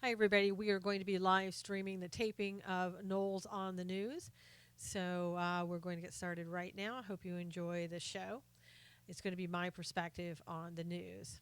Hi, everybody. We are going to be live streaming the taping of Knowles on the News. So we're going to get started right now. I hope you enjoy the show. It's going to be my perspective on the news.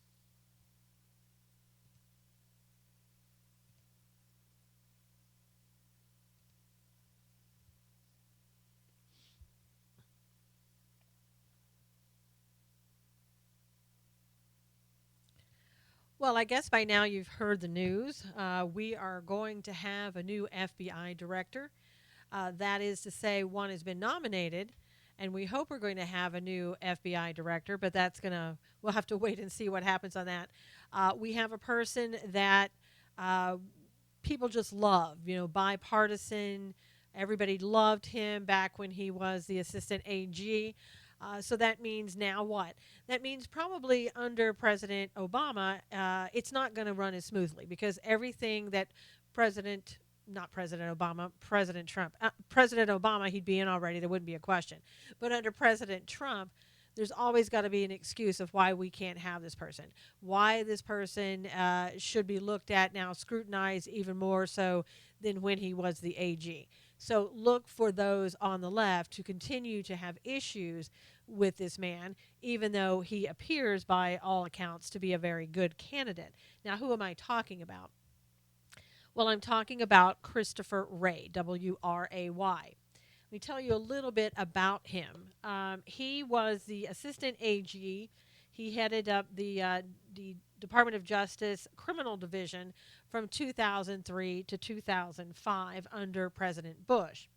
Well, I guess by now you've heard the news. We are going to have a new FBI director. That is to say, one has been nominated, and we hope we're going to have a new FBI director, but we'll have to wait and see what happens on that. We have a person that uh, people just love, bipartisan. Everybody loved him back when he was the assistant AG. So that means now what? That means probably under President Obama, it's not going to run as smoothly because everything that President, not President Obama, President Trump, President Obama, he'd be in already. There wouldn't be a question. But under President Trump, there's always got to be an excuse of why we can't have this person, why this person should be looked at now, scrutinized even more so than when he was the AG. So look for those on the left to continue to have issues with this man, even though he appears by all accounts to be a very good candidate. Now, who am I talking about? Well, I'm talking about Christopher Wray, W-R-A-Y. Let me tell you a little bit about him. He was the assistant AG. He headed up the Department of Justice Criminal Division from 2003 to 2005 under President Bush.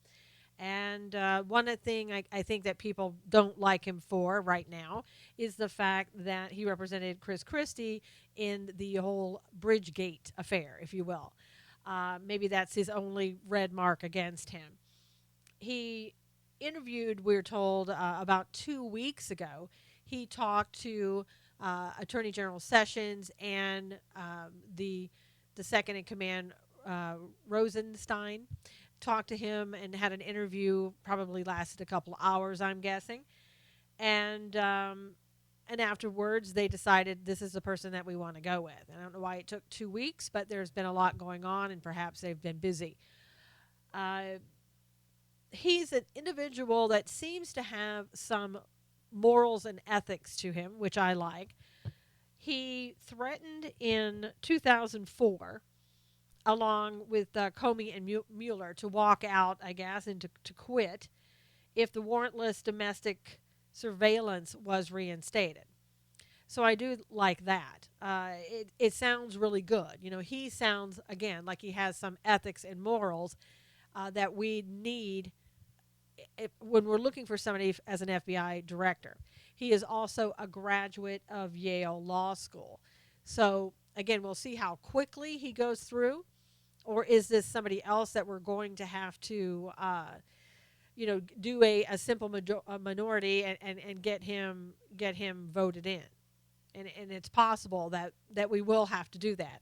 And one thing I think that people don't like him for right now is the fact that he represented Chris Christie in the whole Bridgegate affair, if you will. Maybe that's his only red mark against him. He interviewed, we're told, about 2 weeks ago. He talked to Attorney General Sessions and the second in command, Rosenstein. Talked to him and had an interview. Probably lasted a couple hours, I'm guessing. And afterwards, they decided this is the person that we want to go with. I don't know why it took 2 weeks, but there's been a lot going on, and perhaps they've been busy. Uh, he's an individual that seems to have some morals and ethics to him, which I like. He threatened in 2004, along with Comey and Mueller, to walk out, I guess, and to quit if the warrantless domestic surveillance was reinstated. So I do like that. It sounds really good. He sounds, again, like he has some ethics and morals that we need when we're looking for somebody as an FBI director. He is also a graduate of Yale Law School. So, again, we'll see how quickly he goes through. Or is this somebody else that we're going to have to, do a simple minority and get him voted in? And it's possible that we will have to do that.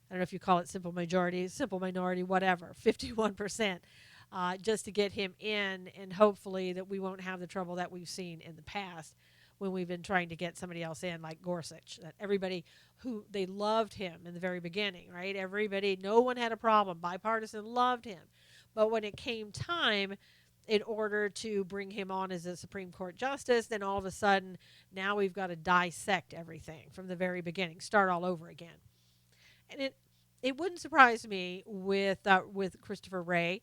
I don't know if you call it simple majority, simple minority, whatever, 51%, just to get him in, and hopefully that we won't have the trouble that we've seen in the past when we've been trying to get somebody else in, like Gorsuch. That everybody who they loved him in the very beginning, right? Everybody, no one had a problem. Bipartisan loved him. But when it came time, in order to bring him on as a Supreme Court justice, then all of a sudden, now we've got to dissect everything from the very beginning, start all over again. And it wouldn't surprise me with Christopher Wray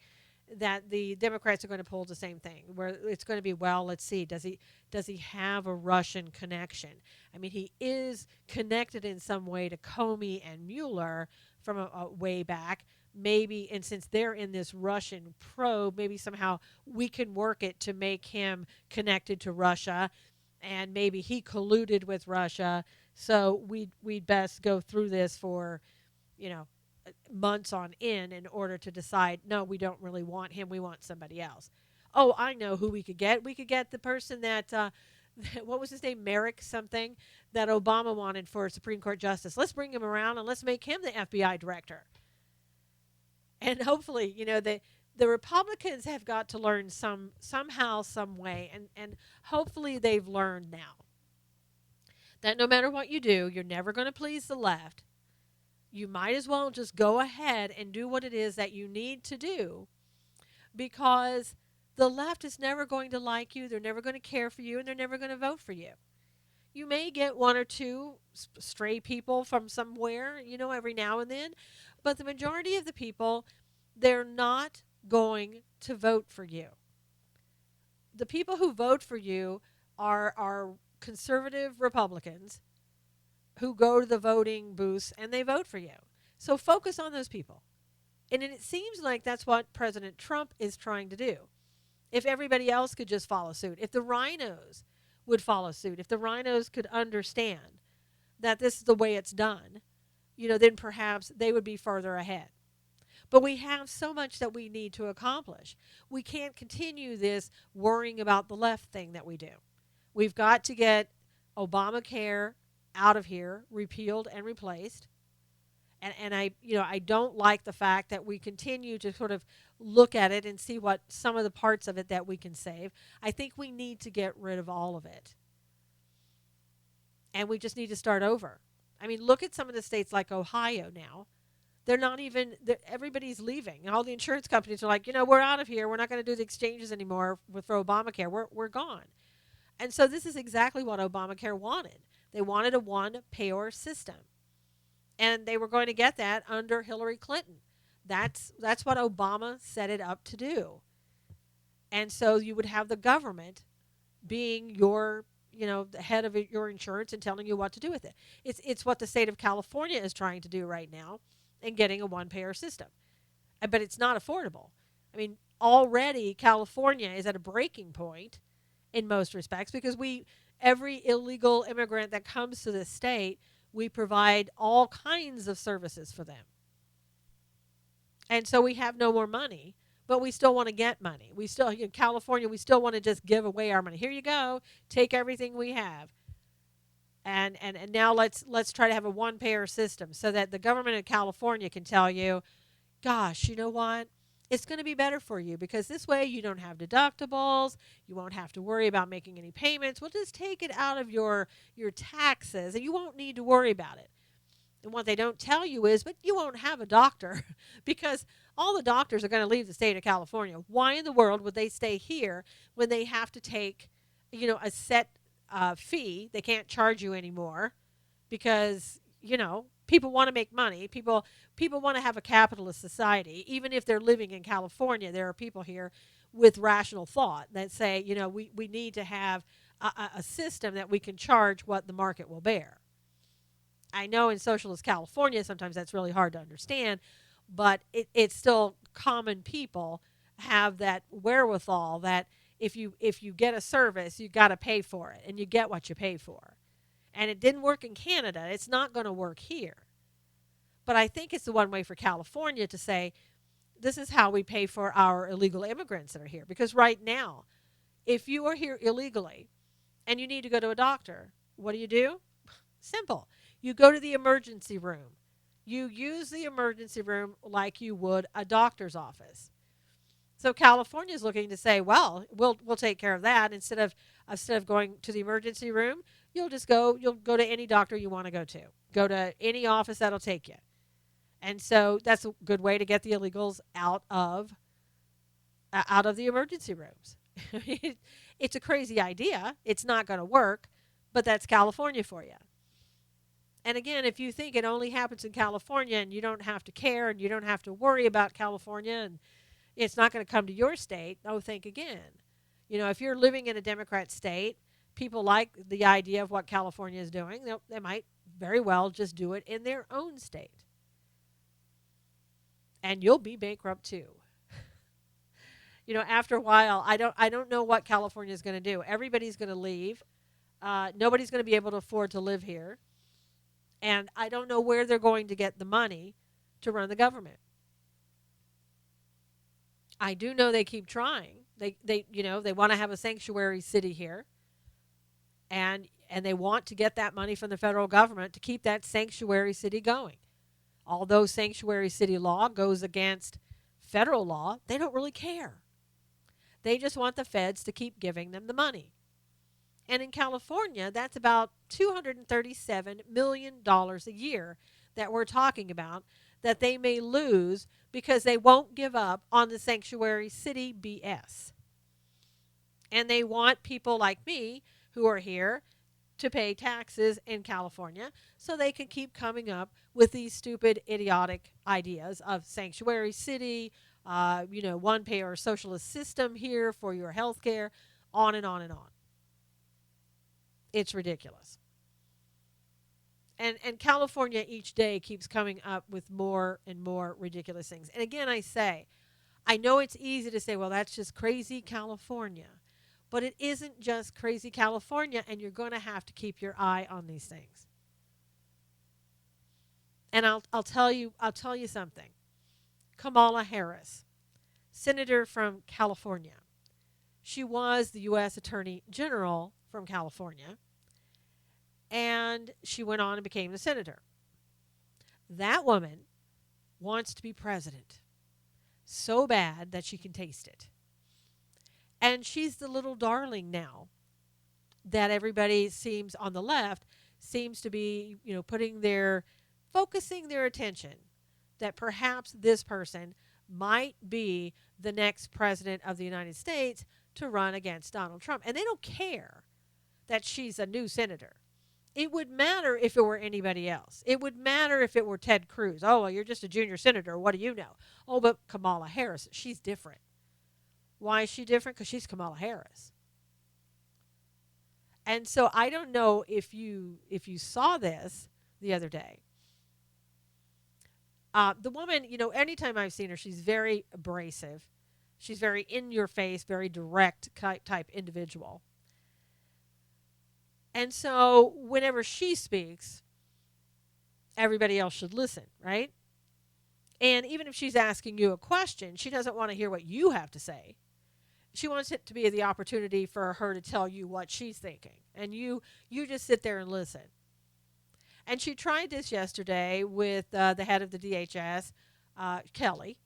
that the Democrats are going to pull the same thing, where it's going to be, well, let's see, does he have a Russian connection? I mean, he is connected in some way to Comey and Mueller from a way back. Maybe, and since they're in this Russian probe, maybe somehow we can work it to make him connected to Russia, and maybe he colluded with Russia. So we'd best go through this for, you know, months on in order to decide, no, we don't really want him. We want somebody else. Oh, I know who we could get. We could get the person that, what was his name? Merrick something, that Obama wanted for Supreme Court justice. Let's bring him around and let's make him the FBI director. And hopefully, the Republicans have got to learn somehow, some way, and hopefully they've learned now that no matter what you do, you're never going to please the left. You might as well just go ahead and do what it is that you need to do, because the left is never going to like you, they're never going to care for you, and they're never going to vote for you. You may get one or two stray people from somewhere, every now and then, but the majority of the people, they're not going to vote for you. The people who vote for you are conservative Republicans who go to the voting booths and they vote for you. So focus on those people. And it seems like that's what President Trump is trying to do. If everybody else could just follow suit, if the rhinos would follow suit, if the rhinos could understand that this is the way it's done, then perhaps they would be further ahead. But we have so much that we need to accomplish. We can't continue this worrying about the left thing that we do. We've got to get Obamacare out of here, repealed and replaced. And I don't like the fact that we continue to sort of look at it and see what some of the parts of it that we can save. I think we need to get rid of all of it. And we just need to start over. I mean, look at some of the states like Ohio now. They're not even, everybody's leaving. And all the insurance companies are like, we're out of here. We're not going to do the exchanges anymore for Obamacare. We're gone. And so this is exactly what Obamacare wanted. They wanted a one-payer system. And they were going to get that under Hillary Clinton. That's what Obama set it up to do. And so you would have the government being your, the head of your insurance and telling you what to do with it. It's what the state of California is trying to do right now in getting a one-payer system. But it's not affordable. I mean, already California is at a breaking point in most respects because every illegal immigrant that comes to the state, we provide all kinds of services for them. And so we have no more money, but we still want to get money. We still, in California, we still want to just give away our money. Here you go. Take everything we have. And now let's try to have a one-payer system so that the government of California can tell you, gosh, you know what? It's going to be better for you because this way you don't have deductibles. You won't have to worry about making any payments. We'll just take it out of your taxes and you won't need to worry about it. And what they don't tell you is, but you won't have a doctor because all the doctors are going to leave the state of California. Why in the world would they stay here when they have to take, a set fee? They can't charge you anymore because, people want to make money. People want to have a capitalist society. Even if they're living in California, there are people here with rational thought that say, we need to have a system that we can charge what the market will bear. I know in socialist California, sometimes that's really hard to understand, but it's still common people have that wherewithal that if you get a service, you got to pay for it, and you get what you pay for. And it didn't work in Canada. It's not going to work here. But I think it's the one way for California to say, this is how we pay for our illegal immigrants that are here. Because right now, if you are here illegally and you need to go to a doctor, what do? Simple. You go to the emergency room. You use the emergency room like you would a doctor's office. So California is looking to say, well, we'll take care of that. Instead of going to the emergency room, you'll go to any doctor you want to go to. Go to any office that'll take you. And so that's a good way to get the illegals out of the emergency rooms. It's a crazy idea. It's not going to work, but that's California for you. And again, if you think it only happens in California and you don't have to care and you don't have to worry about California and it's not going to come to your state, think again. If you're living in a Democrat state, people like the idea of what California is doing. They might very well just do it in their own state. And you'll be bankrupt too. After a while, I don't know what California is going to do. Everybody's going to leave. Nobody's going to be able to afford to live here. And I don't know where they're going to get the money to run the government. I do know they keep trying. They want to have a sanctuary city here. And they want to get that money from the federal government to keep that sanctuary city going. Although sanctuary city law goes against federal law, they don't really care. They just want the feds to keep giving them the money. And in California, that's about $237 million a year that we're talking about that they may lose because they won't give up on the sanctuary city BS. And they want people like me who are here to pay taxes in California so they can keep coming up with these stupid, idiotic ideas of sanctuary city, one payer socialist system here for your health care, on and on and on. It's ridiculous. And California each day keeps coming up with more and more ridiculous things. And again, I know it's easy to say, well, that's just crazy California. But it isn't just crazy California, and you're going to have to keep your eye on these things. And I'll tell you something. Kamala Harris, senator from California. She was the U.S. Attorney General from California, and she went on and became the senator. That woman wants to be president so bad that she can taste it. And she's the little darling now that everybody seems on the left seems to be, focusing their attention that perhaps this person might be the next president of the United States to run against Donald Trump. And they don't care that she's a new senator. It would matter if it were anybody else. It would matter if it were Ted Cruz. Oh, well, you're just a junior senator. What do you know? Oh, but Kamala Harris, she's different. Why is she different? Because she's Kamala Harris. And so I don't know if you saw this the other day. The woman, anytime I've seen her, she's very abrasive. She's very in your face, very direct type individual. And so whenever she speaks, everybody else should listen, right? And even if she's asking you a question, she doesn't want to hear what you have to say. She wants it to be the opportunity for her to tell you what she's thinking. And you just sit there and listen. And she tried this yesterday with the head of the DHS, Kelly.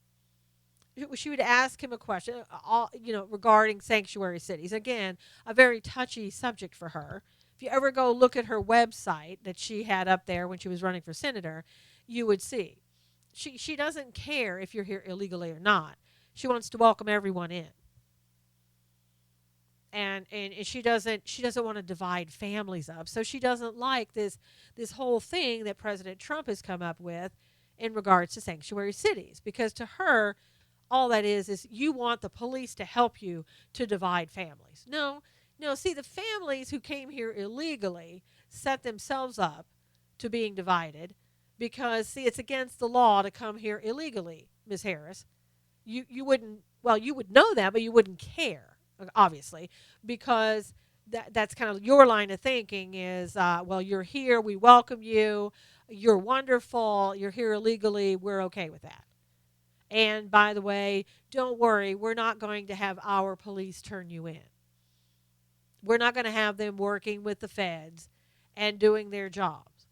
She would ask him a question, regarding sanctuary cities. Again, a very touchy subject for her. If you ever go look at her website that she had up there when she was running for senator, you would see. She doesn't care if you're here illegally or not. She wants to welcome everyone in. And she doesn't want to divide families up. So she doesn't like this whole thing that President Trump has come up with in regards to sanctuary cities. Because to her, all that is you want the police to help you to divide families. No, see, the families who came here illegally set themselves up to being divided because, see, it's against the law to come here illegally, Ms. Harris. You wouldn't, well, you would know that, but you wouldn't care. Obviously, because that's kind of your line of thinking is, well, you're here, we welcome you, you're wonderful, you're here illegally, we're okay with that. And by the way, don't worry, we're not going to have our police turn you in. We're not going to have them working with the feds and doing their jobs.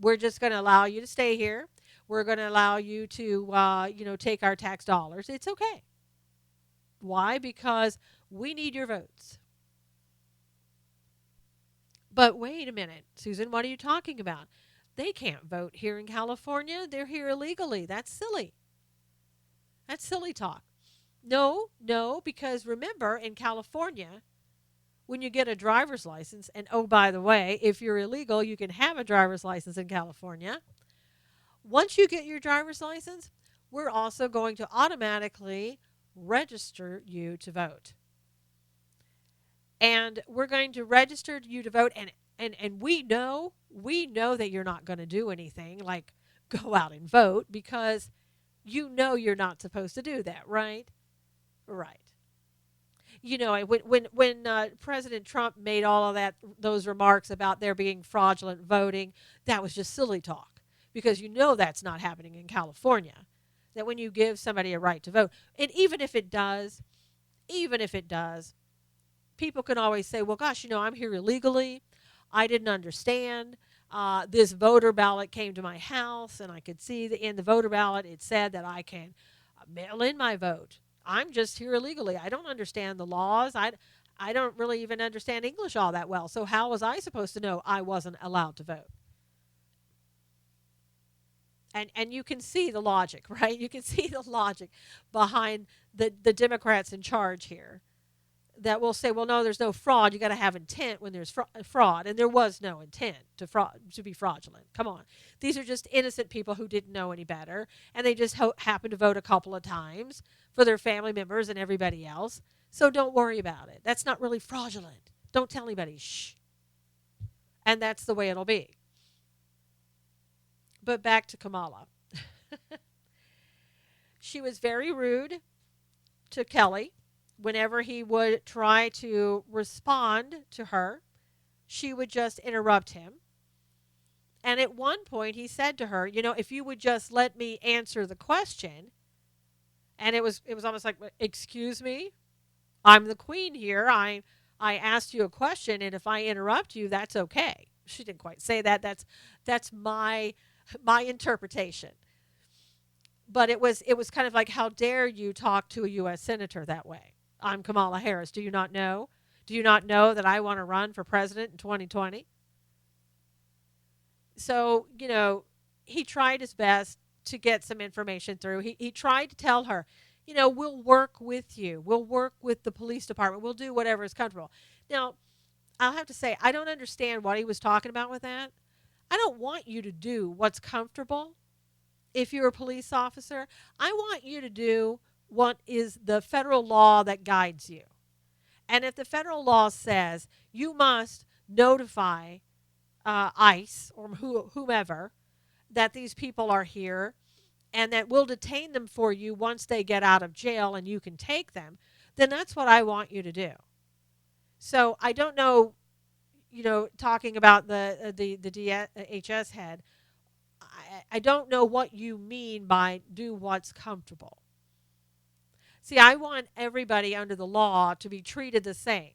We're just going to allow you to stay here. We're going to allow you to, take our tax dollars. It's okay. Why? Because we need your votes. But wait a minute, Susan, what are you talking about? They can't vote here in California. They're here illegally. That's silly. That's silly talk. No, because remember, in California, when you get a driver's license, and oh, by the way, if you're illegal, you can have a driver's license in California. Once you get your driver's license, we're also going to automatically register you to vote. And we're going to register you to vote, and we know that you're not going to do anything like go out and vote because you're not supposed to do that, right? Right. When President Trump made all of those remarks about there being fraudulent voting, that was just silly talk because that's not happening in California. That when you give somebody a right to vote, and even if it does, people can always say, well, gosh, I'm here illegally. I didn't understand. This voter ballot came to my house, and I could see that in the voter ballot it said that I can mail in my vote. I'm just here illegally. I don't understand the laws. I don't really even understand English all that well. So how was I supposed to know I wasn't allowed to vote? And you can see the logic, right? You can see the logic behind the Democrats in charge here that will say, well, no, there's no fraud. You got to have intent when there's fraud, and there was no intent to be fraudulent. Come on, these are just innocent people who didn't know any better, and they just happened to vote a couple of times for their family members and everybody else. So don't worry about it. That's not really fraudulent. Don't tell anybody. Shh. And that's the way it'll be. But back to Kamala. She was very rude to Kelly. Whenever he would try to respond to her, she would just interrupt him. And at one point, he said to her, if you would just let me answer the question. And it was almost like, excuse me, I'm the queen here. I asked you a question, and if I interrupt you, that's okay. She didn't quite say that. That's my interpretation. But it was kind of like, how dare you talk to a U.S. senator that way? I'm Kamala Harris. Do you not know? Do you not know that I want to run for president in 2020? So, he tried his best to get some information through. He tried to tell her, we'll work with you. We'll work with the police department. We'll do whatever is comfortable. Now, I'll have to say, I don't understand what he was talking about with that. I don't want you to do what's comfortable if you're a police officer. I want you to do what is the federal law that guides you. And if the federal law says you must notify ICE or whomever that these people are here and that we'll detain them for you once they get out of jail and you can take them, then that's what I want you to do. So I don't know, talking about the DHS head, I don't know what you mean by do what's comfortable. See, I want everybody under the law to be treated the same.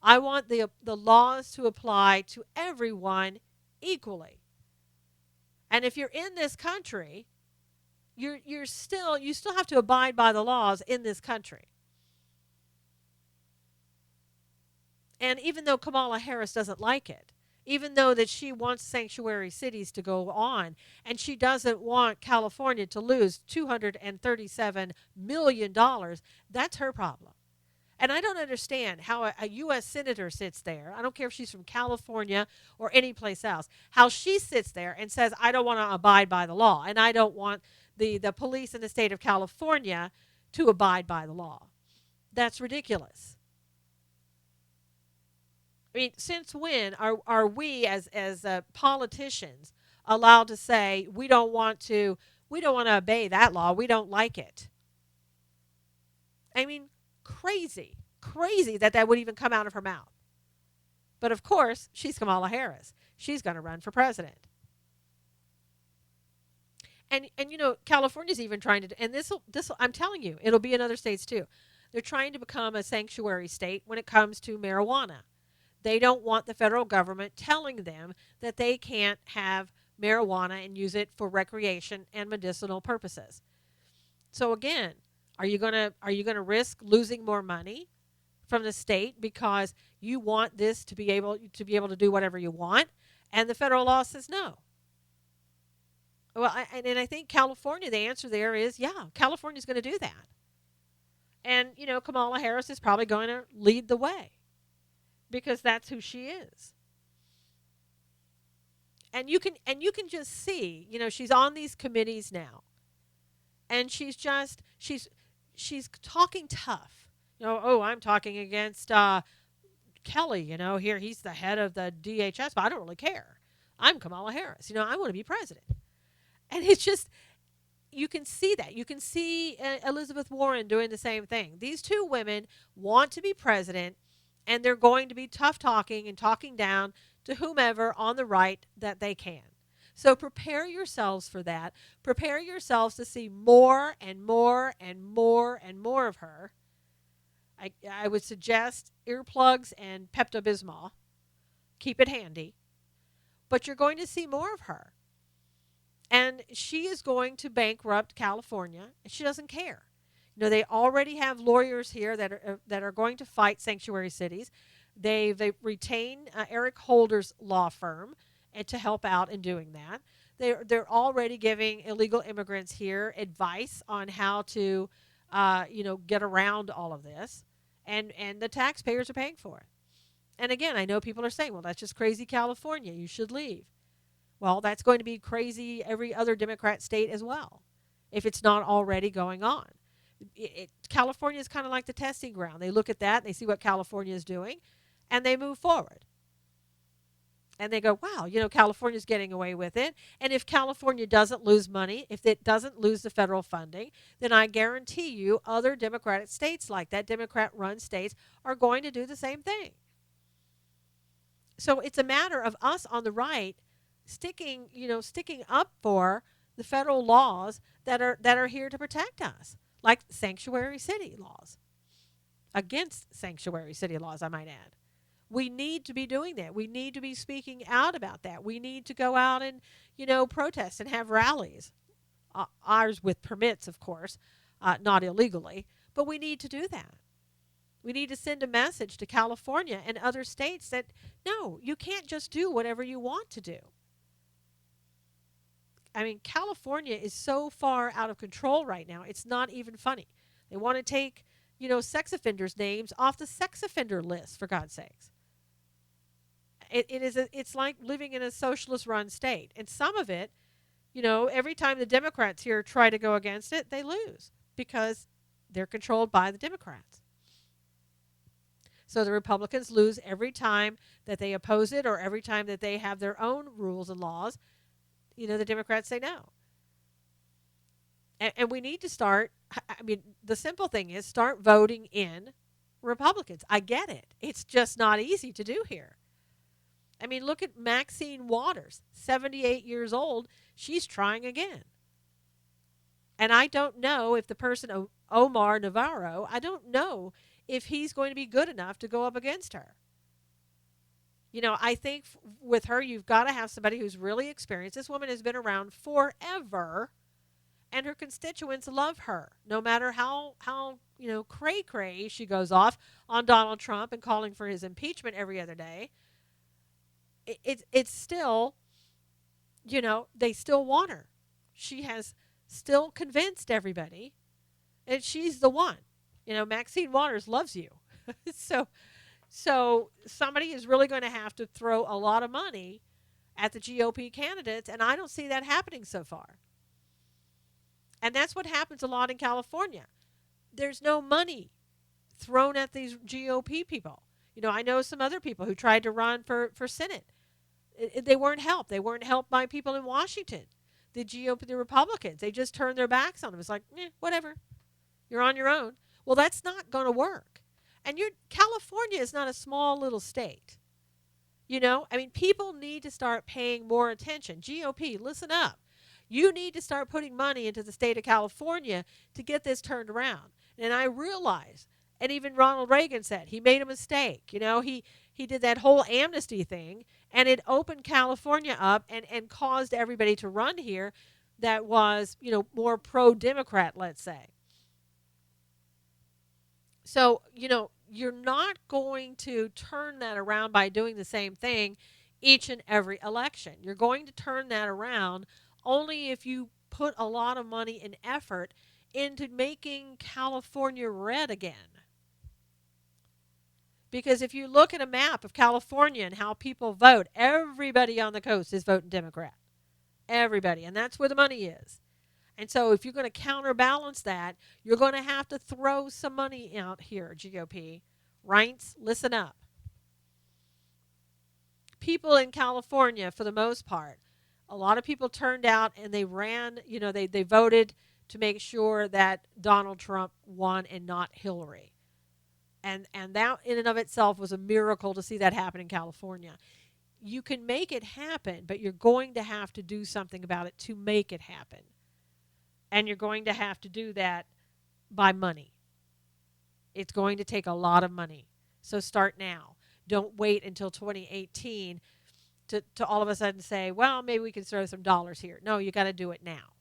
I want the laws to apply to everyone equally. And if you're in this country, you still have to abide by the laws in this country. And even though Kamala Harris doesn't like it, even though that she wants sanctuary cities to go on, and she doesn't want California to lose $237 million, that's her problem. And I don't understand how a U.S. senator sits there. I don't care if she's from California or any place else, how she sits there and says, I don't want to abide by the law, and I don't want the police in the state of California to abide by the law. That's ridiculous. I mean, since when are we as politicians allowed to say we don't want to obey that law? We don't like it. I mean, crazy that would even come out of her mouth. But of course, she's Kamala Harris. She's going to run for president. And California's even trying to, and this I'm telling you, it'll be in other states too. They're trying to become a sanctuary state when it comes to marijuana. They don't want the federal government telling them that they can't have marijuana and use it for recreation and medicinal purposes. So again, are you going to risk losing more money from the state because you want this to be able to do whatever you want, and the federal law says no? Well, I think California, the answer there is, yeah, California's going to do that. And, Kamala Harris is probably going to lead the way because that's who she is. And you can just see, she's on these committees now. And she's talking tough. I'm talking against Kelly, here he's the head of the DHS, but I don't really care. I'm Kamala Harris. I want to be president. And it's just, you can see that. You can see Elizabeth Warren doing the same thing. These two women want to be president, and they're going to be tough talking and talking down to whomever on the right that they can. So prepare yourselves for that. Prepare yourselves to see more and more and more and more of her. I would suggest earplugs and Pepto-Bismol. Keep it handy. But you're going to see more of her. And she is going to bankrupt California, and she doesn't care. They already have lawyers here that are going to fight sanctuary cities. They retain Eric Holder's law firm to help out in doing that. They're already giving illegal immigrants here advice on how to, get around all of this, and the taxpayers are paying for it. And again, I know people are saying, well, that's just crazy California. You should leave. Well, that's going to be crazy every other Democrat state as well, if it's not already going on. California is kind of like the testing ground. They look at that, they see what California is doing, and they move forward. And they go, wow, California's getting away with it. And if California doesn't lose money, if it doesn't lose the federal funding, then I guarantee you other Democratic states like that, Democrat-run states, are going to do the same thing. So it's a matter of us on the right sticking up for the federal laws that are here to protect us, like sanctuary city laws, against sanctuary city laws, I might add. We need to be doing that. We need to be speaking out about that. We need to go out and, protest and have rallies. Ours with permits, of course, not illegally, but we need to do that. We need to send a message to California and other states that, no, you can't just do whatever you want to do. I mean, California is so far out of control right now, it's not even funny. They want to take, sex offenders' names off the sex offender list, for God's sakes. It's like living in a socialist-run state. And some of it, every time the Democrats here try to go against it, they lose because they're controlled by the Democrats. So the Republicans lose every time that they oppose it or every time that they have their own rules and laws. The Democrats say no. And we need to start, the simple thing is start voting in Republicans. I get it. It's just not easy to do here. Look at Maxine Waters, 78 years old. She's trying again. And I don't know if the person, Omar Navarro, I don't know if he's going to be good enough to go up against her. I think with her, you've got to have somebody who's really experienced. This woman has been around forever, and her constituents love her, no matter how cray-cray she goes off on Donald Trump and calling for his impeachment every other day. It's still, they still want her. She has still convinced everybody, and she's the one. Maxine Waters loves you. So somebody is really going to have to throw a lot of money at the GOP candidates, and I don't see that happening so far. And that's what happens a lot in California. There's no money thrown at these GOP people. I know some other people who tried to run for Senate. They weren't helped. They weren't helped by people in Washington. The GOP, the Republicans, they just turned their backs on them. It's like, whatever. You're on your own. Well, that's not going to work. And California is not a small little state. People need to start paying more attention. GOP, listen up. You need to start putting money into the state of California to get this turned around. And I realize, and even Ronald Reagan said, he made a mistake. He did that whole amnesty thing, and it opened California up and caused everybody to run here that was, more pro-Democrat, let's say. So, you're not going to turn that around by doing the same thing each and every election. You're going to turn that around only if you put a lot of money and effort into making California red again. Because if you look at a map of California and how people vote, everybody on the coast is voting Democrat. Everybody. And that's where the money is. And so if you're going to counterbalance that, you're going to have to throw some money out here, GOP. Reince, listen up. People in California, for the most part, a lot of people turned out and they ran, they voted to make sure that Donald Trump won and not Hillary. And that in and of itself was a miracle to see that happen in California. You can make it happen, but you're going to have to do something about it to make it happen. And you're going to have to do that by money. It's going to take a lot of money. So start now. Don't wait until 2018 to all of a sudden say, well, maybe we can throw some dollars here. No, you got to do it now.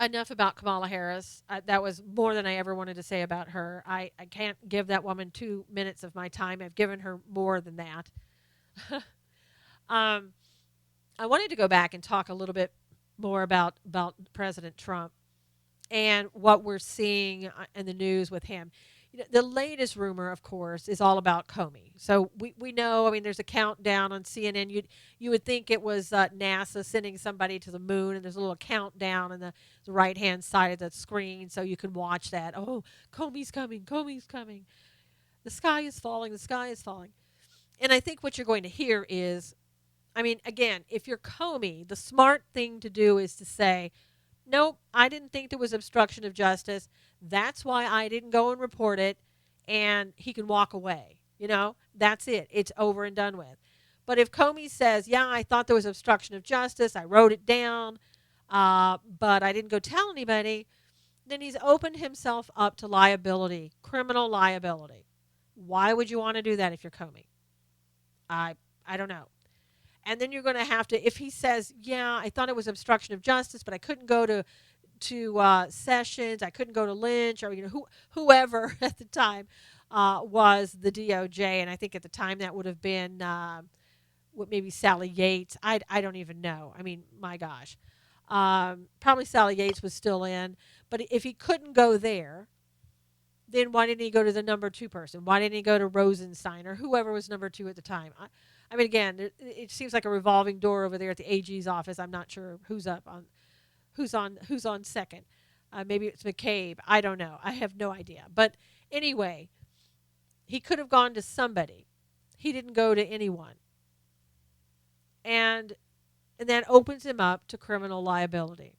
Enough about Kamala Harris. That was more than I ever wanted to say about her. I can't give that woman 2 minutes of my time. I've given her more than that. Um, I wanted to go back and talk a little bit more about President Trump and what we're seeing in the news with him. The latest rumor, of course, is all about Comey. So we know. I mean, there's a countdown on CNN. You would think it was NASA sending somebody to the moon, and there's a little countdown on the right hand side of the screen, so you can watch that. Oh, Comey's coming! Comey's coming! The sky is falling. The sky is falling. And I think what you're going to hear is, I mean, again, if you're Comey, the smart thing to do is to say, nope, I didn't think there was obstruction of justice. That's why I didn't go and report it. And he can walk away. That's it. It's over and done with. But if Comey says, yeah, I thought there was obstruction of justice, I wrote it down, but I didn't go tell anybody, then he's opened himself up to liability, criminal liability. Why would you want to do that if you're Comey? I don't know. And then you're going to have to, if he says, yeah, I thought it was obstruction of justice, but I couldn't go to Sessions, I couldn't go to Lynch, or whoever at the time was the DOJ, and I think at the time that would have been maybe Sally Yates. I don't even know. I mean, my gosh, probably Sally Yates was still in, but if he couldn't go there, then why didn't he go to the number 2 person? Why didn't he go to Rosenstein or whoever was number 2 at the time? I mean, again, it seems like a revolving door over there at the AG's office. I'm not sure who's on second. Maybe it's McCabe. I don't know. I have no idea. But anyway, he could have gone to somebody. He didn't go to anyone. And that opens him up to criminal liability.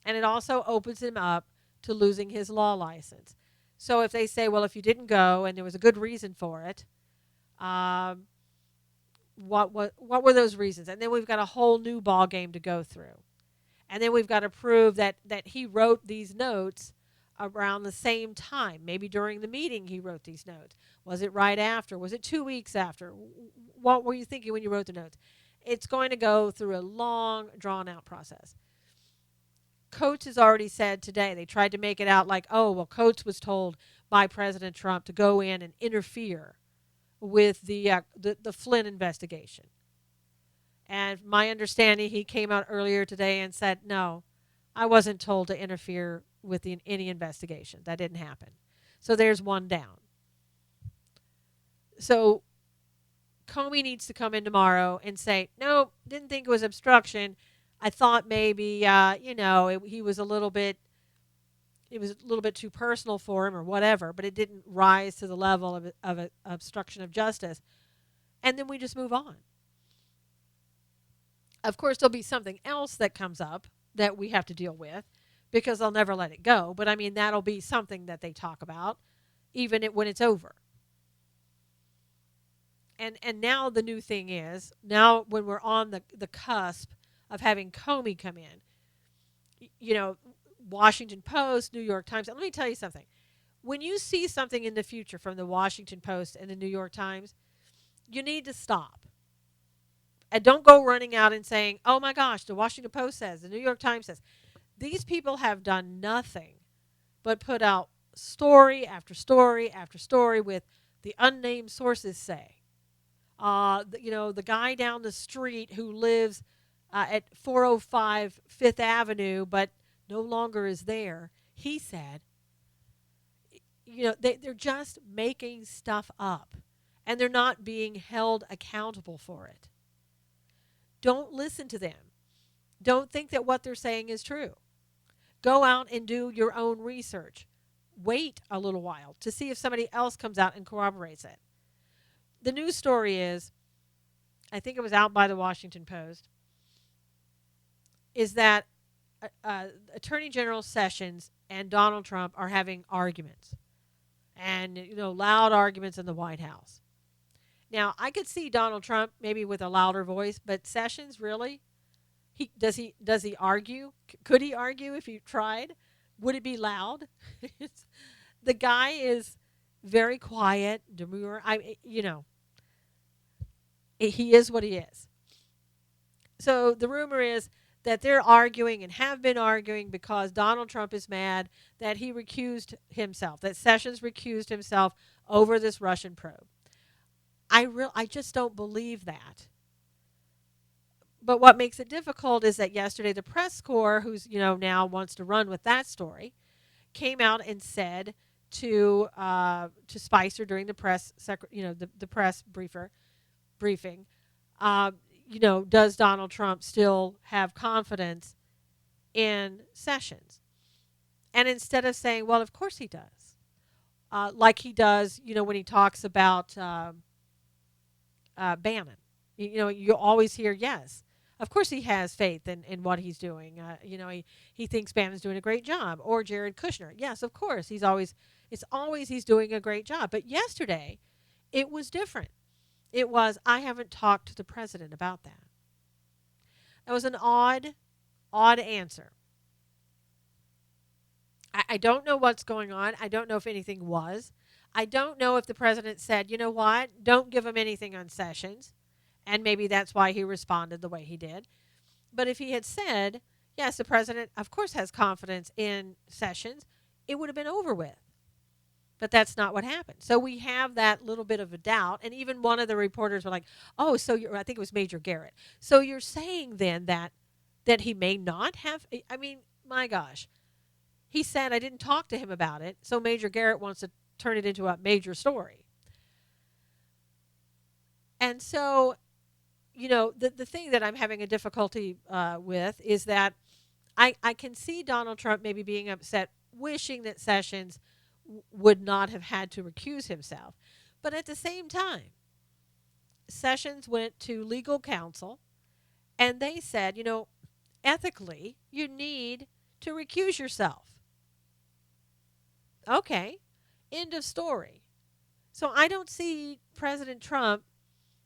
And it also opens him up to losing his law license. So if they say, well, if you didn't go and there was a good reason for it, what were those reasons? And then we've got a whole new ball game to go through. And then we've got to prove that he wrote these notes around the same time. Maybe during the meeting he wrote these notes. Was it right after? Was it 2 weeks after? What were you thinking when you wrote the notes? It's going to go through a long, drawn-out process. Coates has already said today, they tried to make it out like, oh, well, Coates was told by President Trump to go in and interfere with the Flynn investigation. And my understanding, he came out earlier today and said, no, I wasn't told to interfere with any investigation. That didn't happen. So there's one down. So Comey needs to come in tomorrow and say, no, didn't think it was obstruction. I thought maybe, he was a little bit, it was a little bit too personal for him or whatever, but it didn't rise to the level of obstruction of justice. And then we just move on. Of course, there'll be something else that comes up that we have to deal with because they'll never let it go. But I mean, that'll be something that they talk about even when it's over. And now the new thing is, now when we're on the cusp of having Comey come in, Washington Post, New York Times. Let me tell you something. When you see something in the future from the Washington Post and the New York Times, you need to stop. And don't go running out and saying, oh my gosh, the Washington Post says, the New York Times says. These people have done nothing but put out story after story after story with the unnamed sources say. The guy down the street who lives at 405 Fifth Avenue but no longer is there, he said, they're just making stuff up and they're not being held accountable for it. Don't listen to them. Don't think that what they're saying is true. Go out and do your own research. Wait a little while to see if somebody else comes out and corroborates it. The news story is, I think it was out by the Washington Post, is that Attorney General Sessions and Donald Trump are having arguments. And, loud arguments in the White House. Now, I could see Donald Trump maybe with a louder voice, but Sessions, really? Does he argue? Could he argue if he tried? Would it be loud? The guy is very quiet, demure. He is what he is. So the rumor is that they're arguing and have been arguing because Donald Trump is mad that he recused himself, that Sessions recused himself over this Russian probe. I just don't believe that. But what makes it difficult is that yesterday the press corps, who's now wants to run with that story, came out and said to Spicer during the the press briefing, uh, does Donald Trump still have confidence in Sessions? And instead of saying, well, of course he does, like he does, when he talks about Bannon, you always hear yes. Of course, he has faith in what he's doing. He thinks Bannon's doing a great job. Or Jared Kushner. Yes, of course. It's always he's doing a great job. But yesterday, it was different. It was, I haven't talked to the president about that. That was an odd answer. I don't know what's going on. I don't know if anything was. I don't know if the president said, you know what, don't give him anything on Sessions. And maybe that's why he responded the way he did. But if he had said, yes, the president, of course, has confidence in Sessions, it would have been over with. But that's not what happened. So we have that little bit of a doubt. And even one of the reporters were like, oh, so I think it was Major Garrett. So you're saying then that he may not have, I mean, my gosh. He said, I didn't talk to him about it. So Major Garrett wants to turn it into a major story. And so, the thing that I'm having a difficulty with is that I can see Donald Trump maybe being upset, wishing that Sessions would not have had to recuse himself. But at the same time, Sessions went to legal counsel and they said, ethically, you need to recuse yourself. Okay, end of story. So I don't see President Trump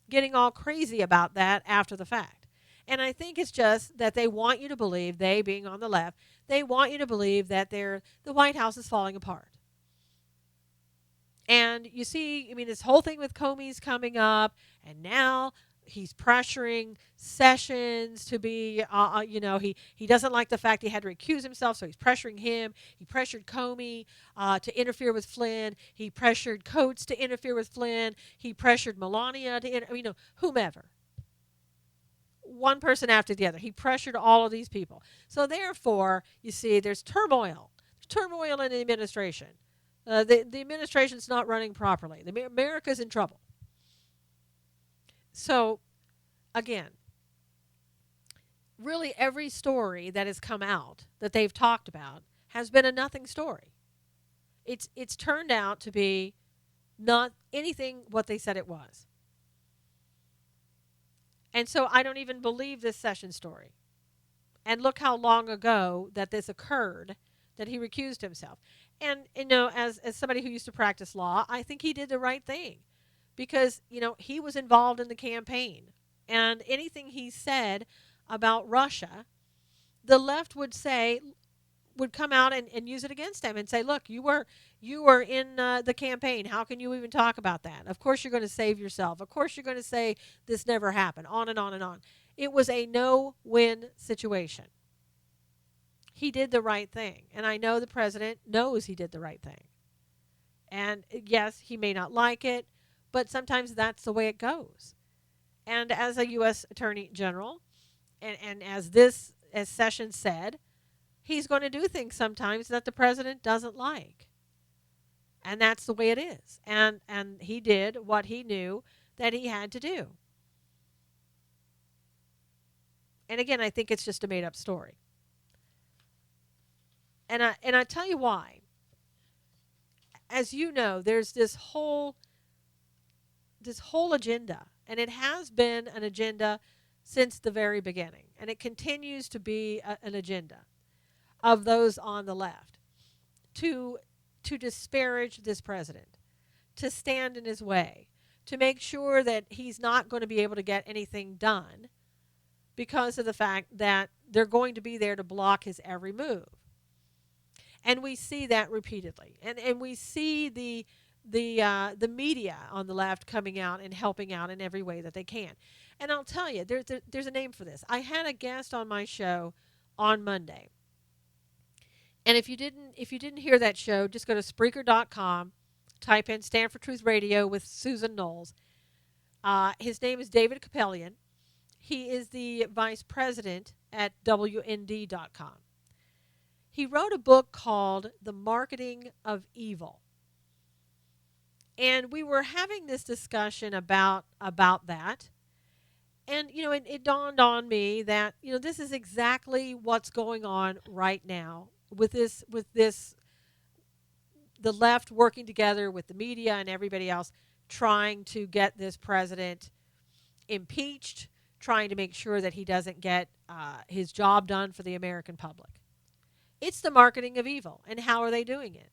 getting all crazy about that after the fact. And I think it's just that they want you to believe, they being on the left, they want you to believe that the White House is falling apart. And you see, this whole thing with Comey's coming up, and now he's pressuring Sessions to be, he doesn't like the fact he had to recuse himself, so he's pressuring him. He pressured Comey to interfere with Flynn. He pressured Coates to interfere with Flynn. He pressured Melania to, whomever. One person after the other. He pressured all of these people. So therefore, you see, there's turmoil. There's turmoil in the administration. The administration's not running properly. America's in trouble. So, again, really every story that has come out that they've talked about has been a nothing story. It's turned out to be not anything what they said it was. And so I don't even believe this Sessions story. And look how long ago that this occurred, that he recused himself. And, as somebody who used to practice law, I think he did the right thing. Because, he was involved in the campaign. And anything he said about Russia, the left would come out and use it against him and say, look, you were in the campaign. How can you even talk about that? Of course you're going to save yourself. Of course you're going to say this never happened, on and on and on. It was a no-win situation. He did the right thing. And I know the president knows he did the right thing. And yes, he may not like it, but sometimes that's the way it goes. And as a U.S. Attorney General, and as Sessions said, he's going to do things sometimes that the president doesn't like. And that's the way it is. And he did what he knew that he had to do. And again, I think it's just a made-up story. And I tell you why. As you know, there's this whole agenda, and it has been an agenda since the very beginning, and it continues to be an agenda of those on the left to disparage this president, to stand in his way, to make sure that he's not going to be able to get anything done because of the fact that they're going to be there to block his every move. And we see that repeatedly. And we see the media on the left coming out and helping out in every way that they can. And I'll tell you, there's a name for this. I had a guest on my show on Monday. And if you didn't hear that show, just go to Spreaker.com, type in Stand for Truth Radio with Susan Knowles. His name is David Capellian. He is the vice president at WND.com. He wrote a book called The Marketing of Evil. And we were having this discussion about that. And it dawned on me that this is exactly what's going on right now with this the left working together with the media and everybody else trying to get this president impeached, trying to make sure that he doesn't get his job done for the American public. It's the marketing of evil. And how are they doing it?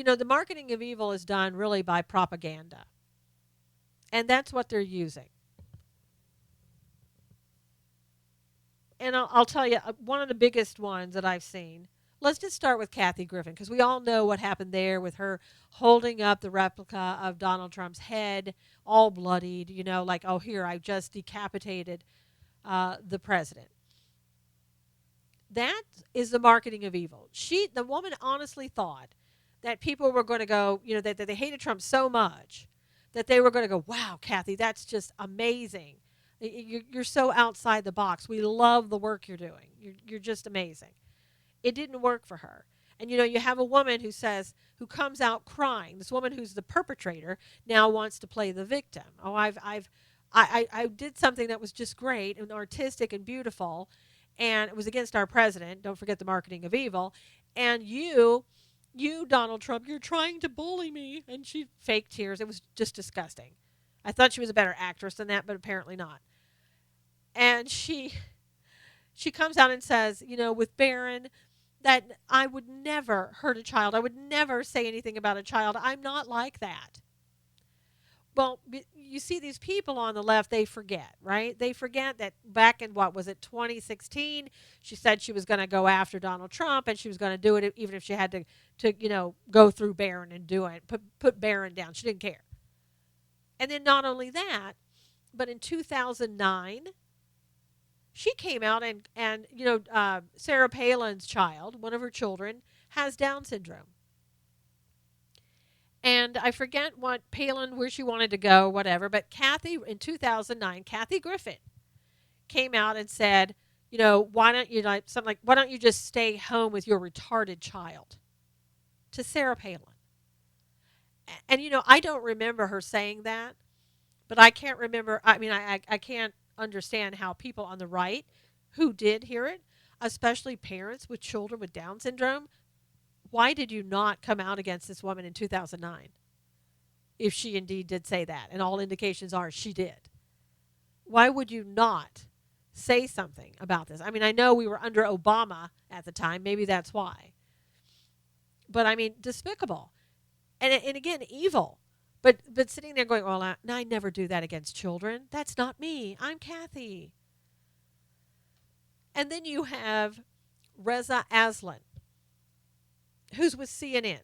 The marketing of evil is done really by propaganda. And that's what they're using. And I'll tell you, one of the biggest ones that I've seen. Let's just start with Kathy Griffin, because we all know what happened there with her holding up the replica of Donald Trump's head, all bloodied, like, oh, here, I just decapitated the president. That is the marketing of evil. The woman honestly thought that people were going to go, that they hated Trump so much that they were going to go, wow, Kathy, that's just amazing. You're so outside the box. We love the work you're doing. You're just amazing. It didn't work for her. And you have a woman who comes out crying. This woman who's the perpetrator now wants to play the victim. Oh, I did something that was just great and artistic and beautiful, and it was against our president. Don't forget the marketing of evil. And you, Donald Trump, you're trying to bully me. And she faked tears. It was just disgusting. I thought she was a better actress than that, but apparently not. And she comes out and says, with Barron, that I would never hurt a child. I would never say anything about a child. I'm not like that. Well, you see these people on the left, they forget, right? They forget that back in, 2016, she said she was going to go after Donald Trump, and she was going to do it even if she had to go through Barron and do it, put Barron down. She didn't care. And then not only that, but in 2009, she came out and Sarah Palin's child, one of her children, has Down syndrome. And I forget where she wanted to go, whatever, but in 2009, Kathy Griffin came out and said, why don't you just stay home with your retarded child, to Sarah Palin. And, I don't remember her saying that, but I can't remember. I mean, I can't understand how people on the right who did hear it, especially parents with children with Down syndrome, why did you not come out against this woman in 2009 if she indeed did say that? And all indications are she did. Why would you not say something about this? I mean, I know we were under Obama at the time. Maybe that's why. But, I mean, despicable. And again, evil. But sitting there going, well, I never do that against children. That's not me. I'm Kathy. And then you have Reza Aslan, who's with CNN.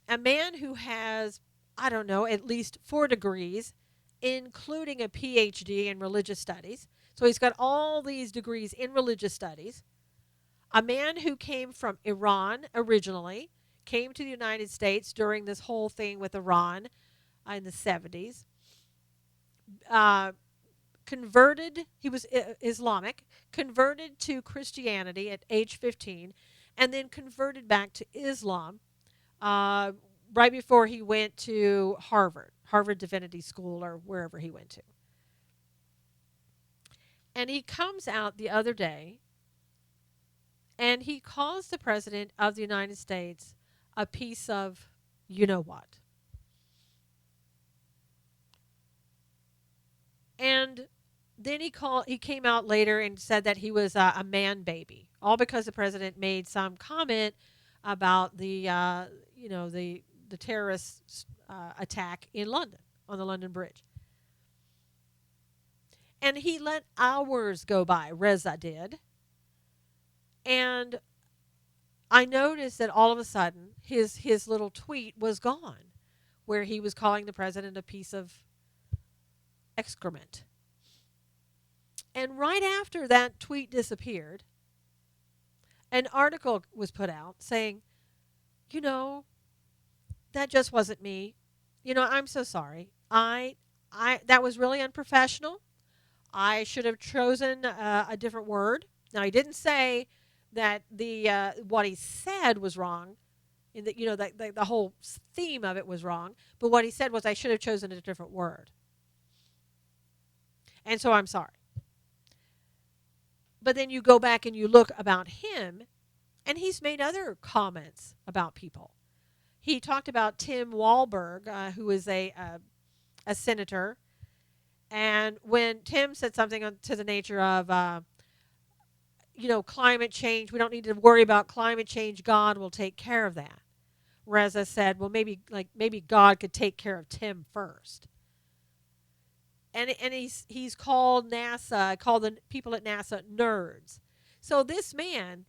A man who has, I don't know, at least 4 degrees, including a PhD in religious studies. So he's got all these degrees in religious studies. A man who came from Iran originally, came to the United States during this whole thing with Iran in the 70s. Converted, he was Islamic, converted to Christianity at age 15, and then converted back to Islam right before he went to Harvard Divinity School, or wherever he went to. And he comes out the other day and he calls the President of the United States a piece of you-know-what. And then he came out later and said that he was a man baby, all because the president made some comment about the terrorist attack in London, on the London Bridge. And he let hours go by, Reza did. And I noticed that all of a sudden his little tweet was gone, where he was calling the president a piece of excrement. And right after that tweet disappeared, an article was put out saying, that just wasn't me. I'm so sorry. That was really unprofessional. I should have chosen a different word. Now, he didn't say that the what he said was wrong, in that that the whole theme of it was wrong. But what he said was, I should have chosen a different word, and so I'm sorry. But then you go back and you look about him, and he's made other comments about people. He talked about Tim Walberg, who is a senator, and when Tim said something to the nature of, climate change, we don't need to worry about climate change. God will take care of that. Reza said, well, maybe God could take care of Tim first. And he's called the people at NASA nerds. So this man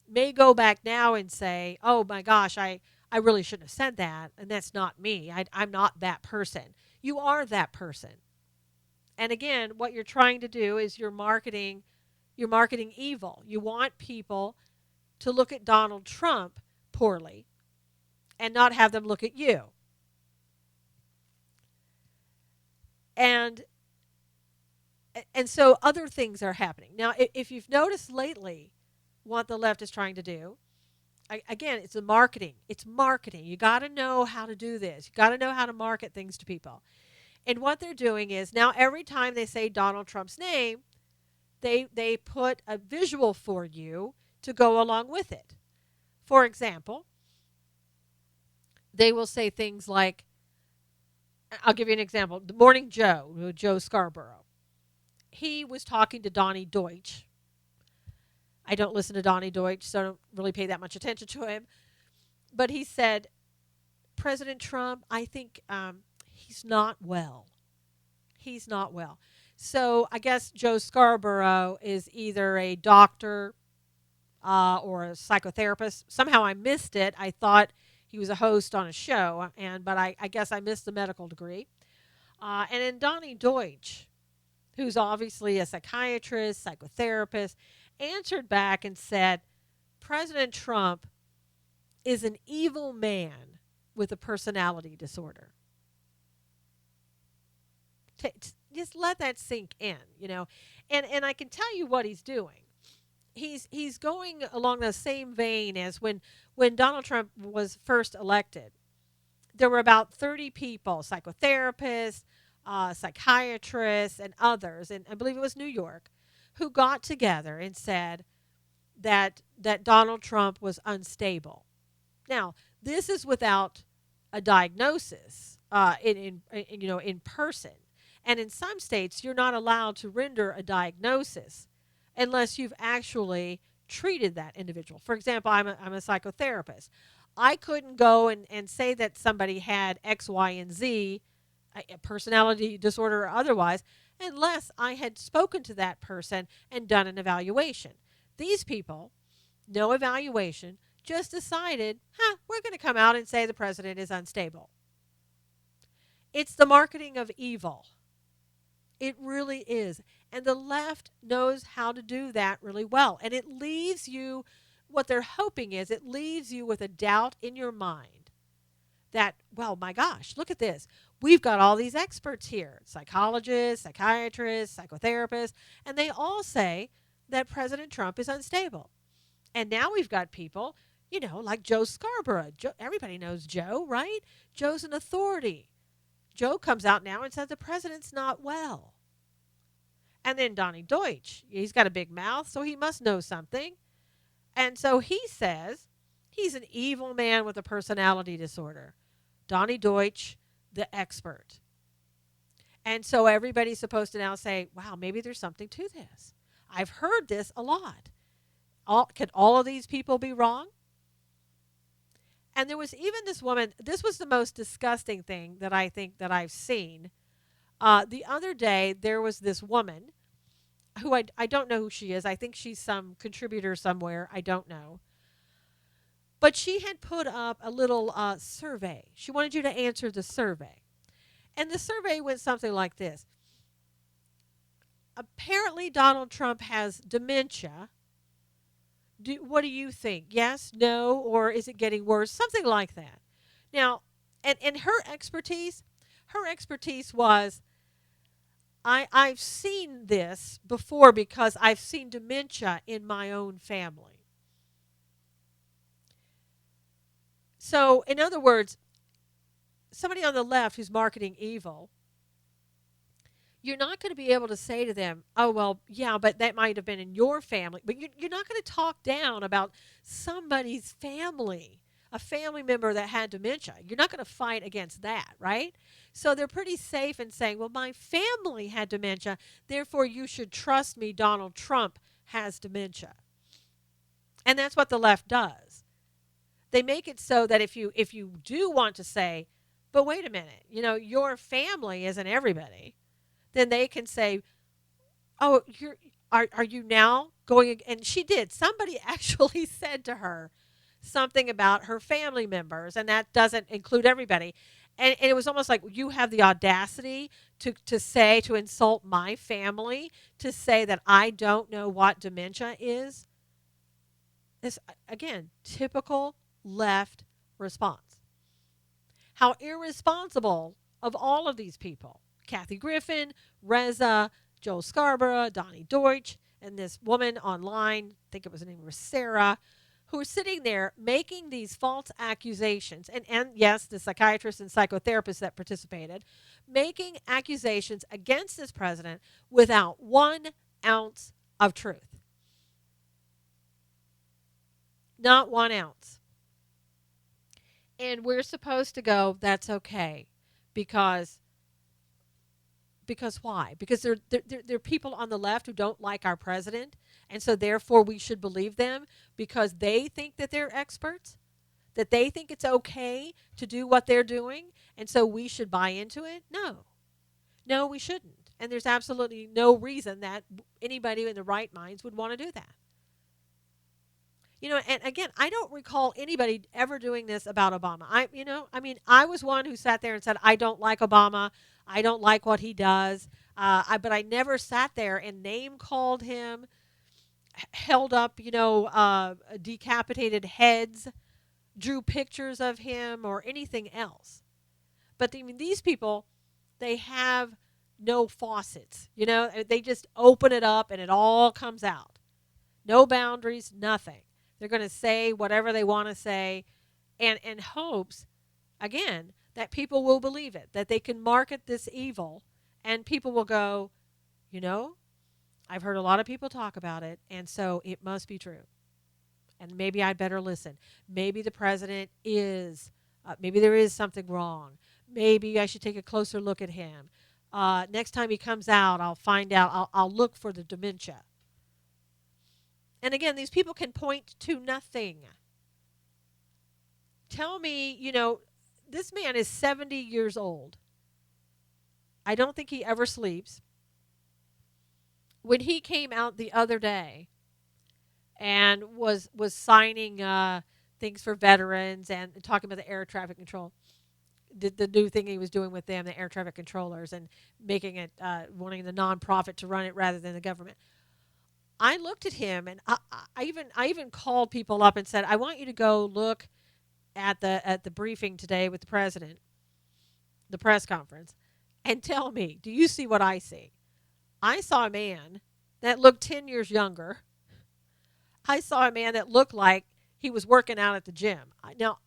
may go back now and say, oh my gosh, I really shouldn't have said that, and that's not me. I'm not that person. You are that person. And again, what you're trying to do is you're marketing evil. You want people to look at Donald Trump poorly and not have them look at you. And so other things are happening. Now, if you've noticed lately what the left is trying to do, again, it's marketing. It's marketing. You got to know how to do this. You got to know how to market things to people. And what they're doing is now every time they say Donald Trump's name, they put a visual for you to go along with it. For example, they will say things like, I'll give you an example. The Morning Joe Scarborough. He was talking to Donnie Deutsch. I don't listen to Donnie Deutsch, so I don't really pay that much attention to him. But he said, President Trump, I think he's not well. He's not well. So I guess Joe Scarborough is either a doctor or a psychotherapist. Somehow I missed it. I thought he was a host on a show, but I guess I missed the medical degree. And then Donnie Deutsch, who's obviously a psychiatrist, psychotherapist, answered back and said, President Trump is an evil man with a personality disorder. Just let that sink in, And I can tell you what he's doing. He's going along the same vein as when Donald Trump was first elected. There were about 30 people, psychotherapists, psychiatrists, and others, and I believe it was New York, who got together and said that Donald Trump was unstable. Now, this is without a diagnosis in person. And in some states, you're not allowed to render a diagnosis unless you've actually treated that individual. For example, I'm a psychotherapist. I couldn't go and say that somebody had X, Y, and Z, a personality disorder or otherwise, unless I had spoken to that person and done an evaluation. These people, no evaluation, just decided, we're going to come out and say the president is unstable. It's the marketing of evil. It really is. And the left knows how to do that really well. And it leaves you, what they're hoping is, it leaves you with a doubt in your mind that, well, my gosh, look at this. We've got all these experts here, psychologists, psychiatrists, psychotherapists, and they all say that President Trump is unstable. And now we've got people, like Joe Scarborough. Everybody knows Joe, right? Joe's an authority. Joe comes out now and says the president's not well. And then Donnie Deutsch, he's got a big mouth, so he must know something. And so he says he's an evil man with a personality disorder. Donnie Deutsch, the expert. And so everybody's supposed to now say, wow, maybe there's something to this. I've heard this a lot. Could all of these people be wrong? And there was even this woman, this was the most disgusting thing that I think that I've seen. The other day, there was this woman who I don't know who she is. I think she's some contributor somewhere. I don't know. But she had put up a little survey. She wanted you to answer the survey. And the survey went something like this. Apparently, Donald Trump has dementia. What do you think? Yes, no, or is it getting worse? Something like that. Now, and her expertise was, I've seen this before because I've seen dementia in my own family. So, in other words, somebody on the left who's marketing evil, you're not going to be able to say to them, oh, well, yeah, but that might have been in your family. But you're not going to talk down about somebody's family, a family member that had dementia. You're not going to fight against that, right? So they're pretty safe in saying, well, my family had dementia, therefore you should trust me, Donald Trump has dementia. And that's what the left does. They make it so that if you do want to say, but wait a minute, your family isn't everybody, then they can say, "Oh, are you now going?" And she did. Somebody actually said to her something about her family members, and that doesn't include everybody. And it was almost like, you have the audacity to insult my family, to say that I don't know what dementia is. This, again, typical left response. How irresponsible of all of these people. Kathy Griffin, Reza, Joel Scarborough, Donnie Deutsch, and this woman online, I think it was her name was Sarah, who are sitting there making these false accusations. And yes, the psychiatrists and psychotherapists that participated, making accusations against this president without 1 ounce of truth. Not 1 ounce. And we're supposed to go, that's okay, because why? Because there are people on the left who don't like our president, and so therefore we should believe them because they think that they're experts, that they think it's okay to do what they're doing, and so we should buy into it? No, we shouldn't. And there's absolutely no reason that anybody in the right minds would want to do that. And again, I don't recall anybody ever doing this about Obama. I was one who sat there and said, I don't like Obama. I don't like what he does. But I never sat there and name called him, held up, decapitated heads, drew pictures of him or anything else. But these people, they have no faucets. They just open it up and it all comes out. No boundaries, nothing. They're going to say whatever they want to say, and in hopes, again, that people will believe it, that they can market this evil, and people will go, I've heard a lot of people talk about it, and so it must be true. And maybe I'd better listen. Maybe the president maybe there is something wrong. Maybe I should take a closer look at him. Next time he comes out, I'll find out. I'll look for the dementia. And again, these people can point to nothing. Tell me, this man is 70 years old. I don't think he ever sleeps. When he came out the other day and was signing things for veterans and talking about the air traffic control, the new thing he was doing with them, the air traffic controllers, and making it, wanting the nonprofit to run it rather than the government. I looked at him, and I even called people up and said, I want you to go look at the briefing today with the president, the press conference, and tell me, do you see what I see? I saw a man that looked 10 years younger. I saw a man that looked like he was working out at the gym. Now,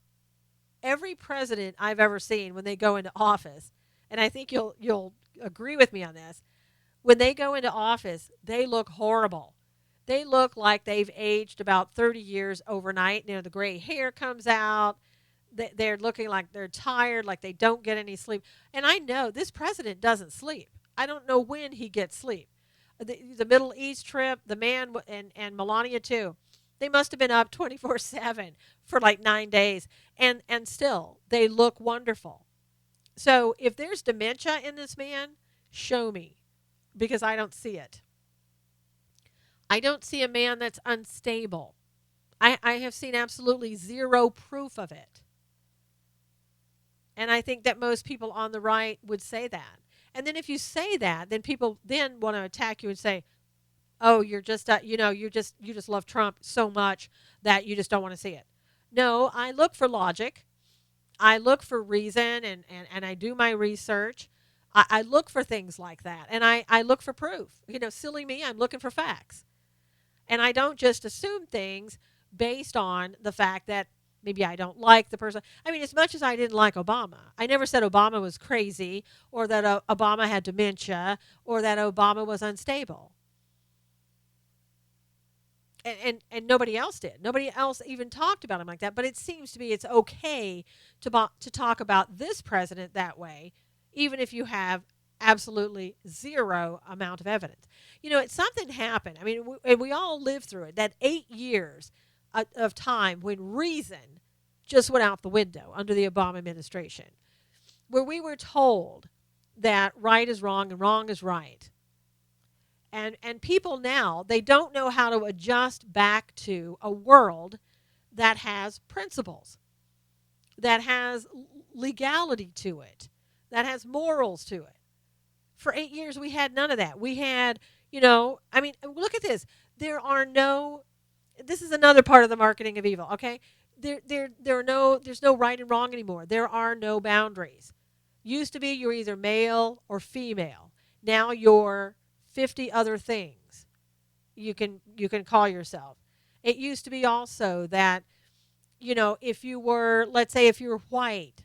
every president I've ever seen when they go into office, and I think you'll agree with me on this, when they go into office, they look horrible. They look like they've aged about 30 years overnight. The gray hair comes out. They're looking like they're tired, like they don't get any sleep. And I know this president doesn't sleep. I don't know when he gets sleep. The Middle East trip, the man and Melania too, they must have been up 24/7 for like 9 days. And still, they look wonderful. So if there's dementia in this man, show me, because I don't see it. I don't see a man that's unstable. I have seen absolutely zero proof of it. And I think that most people on the right would say that. And then if you say that, then people then want to attack you and say, oh, you're just, you just love Trump so much that you just don't want to see it. No, I look for logic. I look for reason, and I do my research. I look for things like that, and I look for proof. Silly me, I'm looking for facts. And I don't just assume things based on the fact that maybe I don't like the person. I mean, as much as I didn't like Obama, I never said Obama was crazy or that Obama had dementia or that Obama was unstable. And nobody else did. Nobody else even talked about him like that. But it seems to be it's okay to talk about this president that way, even if you have absolutely zero amount of evidence. It's something happened. I mean, we all lived through it. That 8 years of time when reason just went out the window under the Obama administration, where we were told that right is wrong and wrong is right. And people now, they don't know how to adjust back to a world that has principles, that has legality to it, that has morals to it. For 8 years, we had none of that. We had, I mean, look at this. This is another part of the marketing of evil, okay? There's no right and wrong anymore. There are no boundaries. Used to be you're either male or female. Now you're 50 other things you can call yourself. It used to be also that, if you were, let's say if you were white,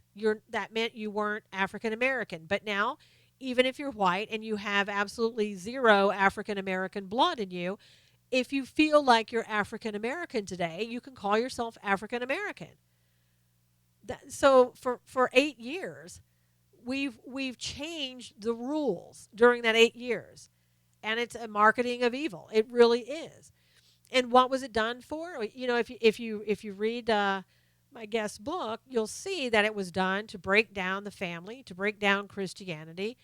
that meant you weren't African American. But now, even if you're white and you have absolutely zero African American blood in you, if you feel like you're African American today, you can call yourself African American. So for 8 years, we've changed the rules during that 8 years. And it's a marketing of evil. It really is. And what was it done for? If you read my guest's book, you'll see that it was done to break down the family, to break down Christianity,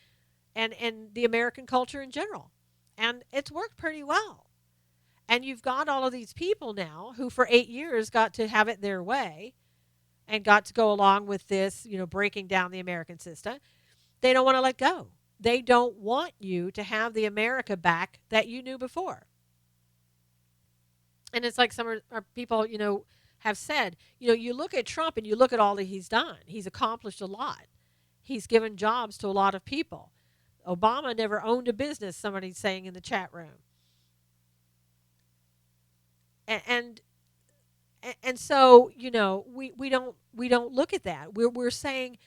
and the American culture in general. And it's worked pretty well. And you've got all of these people now who for 8 years got to have it their way and got to go along with this, breaking down the American system. They don't want to let go. They don't want you to have the America back that you knew before. And it's like some of our people, have said, you look at Trump and you look at all that he's done. He's accomplished a lot. He's given jobs to a lot of people. Obama never owned a business, somebody's saying in the chat room. And so, we don't look at that. We're saying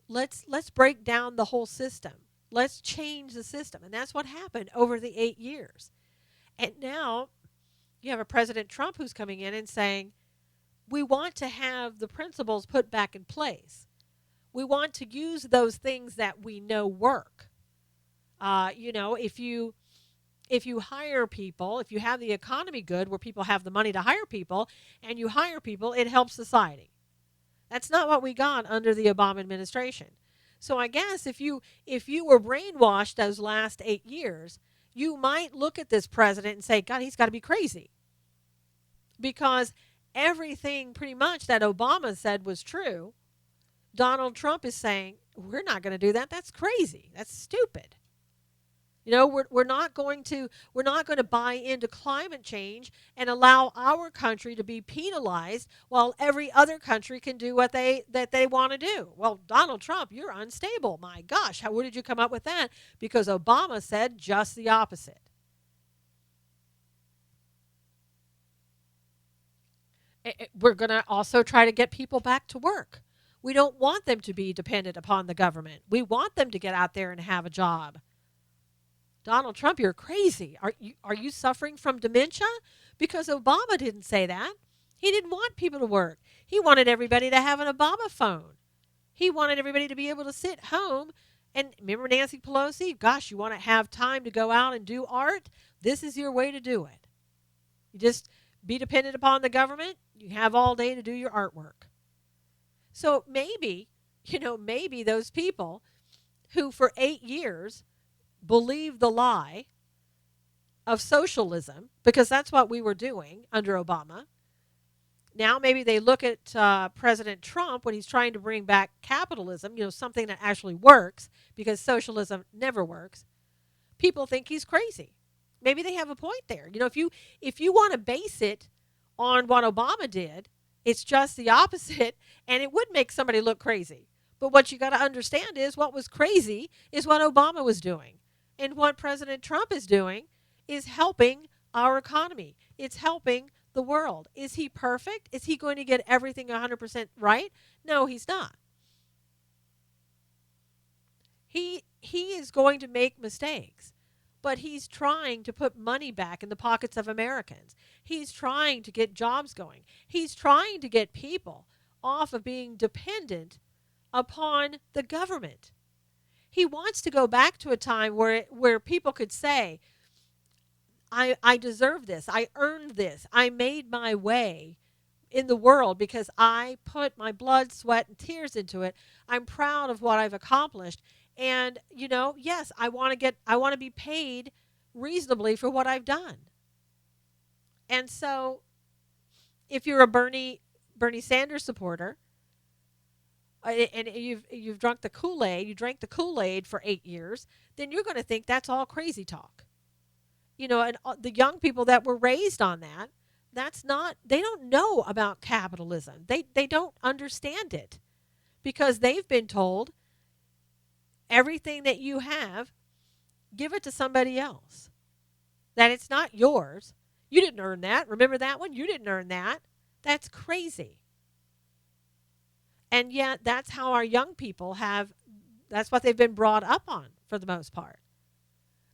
let's break down the whole system. Let's change the system. And that's what happened over the 8 years. And now you have a President Trump who's coming in and saying, we want to have the principles put back in place. We want to use those things that we know work. If you hire people, if you have the economy good where people have the money to hire people and you hire people, it helps society. That's not what we got under the Obama administration. So I guess if you were brainwashed those last 8 years, you might look at this president and say, God, he's got to be crazy. Because everything pretty much that Obama said was true, Donald Trump is saying, we're not going to do that. That's crazy. That's stupid. We're not going to buy into climate change and allow our country to be penalized while every other country can do what they want to do. Well, Donald Trump, you're unstable. My gosh, where did you come up with that? Because Obama said just the opposite. We're going to also try to get people back to work. We don't want them to be dependent upon the government. We want them to get out there and have a job. Donald Trump, you're crazy. Are you suffering from dementia? Because Obama didn't say that. He didn't want people to work. He wanted everybody to have an Obama phone. He wanted everybody to be able to sit home. And remember Nancy Pelosi? Gosh, you want to have time to go out and do art? This is your way to do it. You just be dependent upon the government. You have all day to do your artwork. So maybe those people who for 8 years believe the lie of socialism, because that's what we were doing under Obama. Now maybe they look at President Trump when he's trying to bring back capitalism, something that actually works, because socialism never works. People think he's crazy. Maybe they have a point there. If you want to base it on what Obama did, it's just the opposite, and it would make somebody look crazy. But what you got to understand is what was crazy is what Obama was doing. And what President Trump is doing is helping our economy. It's helping the world. Is he perfect? Is he going to get everything 100% right? No, he's not. He is going to make mistakes, but he's trying to put money back in the pockets of Americans. He's trying to get jobs going. He's trying to get people off of being dependent upon the government. He wants to go back to a time where people could say, I deserve this. I earned this. I made my way in the world because I put my blood, sweat, and tears into it. I'm proud of what I've accomplished. And, yes, I want to be paid reasonably for what I've done. And so if you're a Bernie Sanders supporter, and you've drunk the Kool-Aid, you drank the Kool-Aid for 8 years, then you're going to think that's all crazy talk. And the young people that were raised on that, they don't know about capitalism. They don't understand it because they've been told everything that you have, give it to somebody else. That it's not yours. You didn't earn that. Remember that one? You didn't earn that. That's crazy. And yet that's how our young people that's what they've been brought up on for the most part.